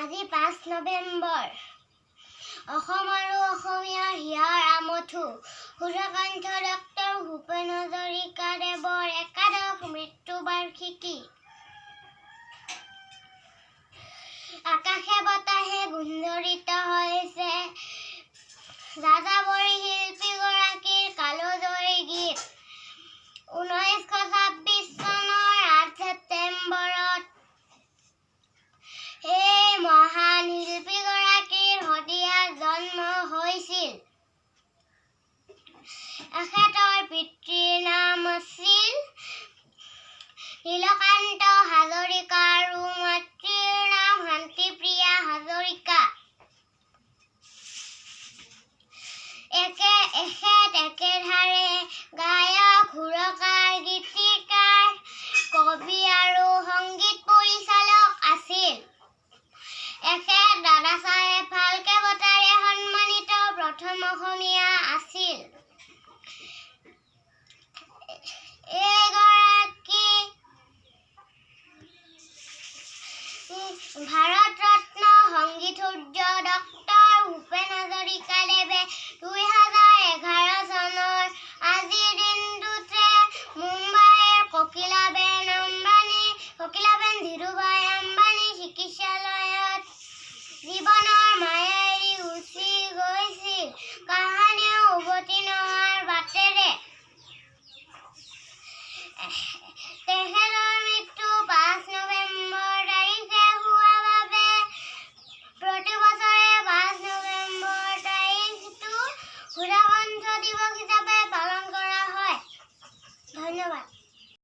আজি 5 নৱেম্বৰ। অসম আৰু অসমীয়াৰ হিয়াৰ আমঠু সূৰ্যকান্ত ডক্টৰ ভূপেন হাজৰিকাদেৱৰ একাদশ মৃত্যুবাৰ্ষিকী। আকাশে বতাহে গুঞ্জৰিত হৈছে যাযাবৰী শিল্পীগৰাকীৰ কালজয়ী গীত। 1926 চনৰ 8 ছেপ্টেম্বৰত এই মহান শিল্পীগৰাকীৰ শদিয়াত জন্ম হৈছিল। এখেতৰ পিতৃৰ নাম আছিল নীলকান্ত হাজৰিকা আৰু মাতৃৰ নাম শান্তিপ্ৰিয়া হাজৰিকা। এখেত একেধাৰে গায়ক, সুৰকাৰ, গীতিকাৰ, কবি আৰু সংগীত পৰিচালক আছিল। এখেত দাদা চাহেব ফাল্কে বঁটাৰে সন্মানিত প্ৰথম অসমীয়া আছিল। এইগৰাকী ভাৰত ৰত্ন সংগীত সূৰ্য ডক্টৰ ভূপেন হাজৰিকাদেৱে 2011 চনৰ আজিৰ দিনটোতে মুম্বাইৰ ককিলাবেন ধীৰুভাই আম্বানী চিকিৎসালয়ত জীৱনৰ মায়া এৰি গুচি গৈছিল। কাহানিও উভতি নোহোৱাৰ বাটেৰে তেখেতৰ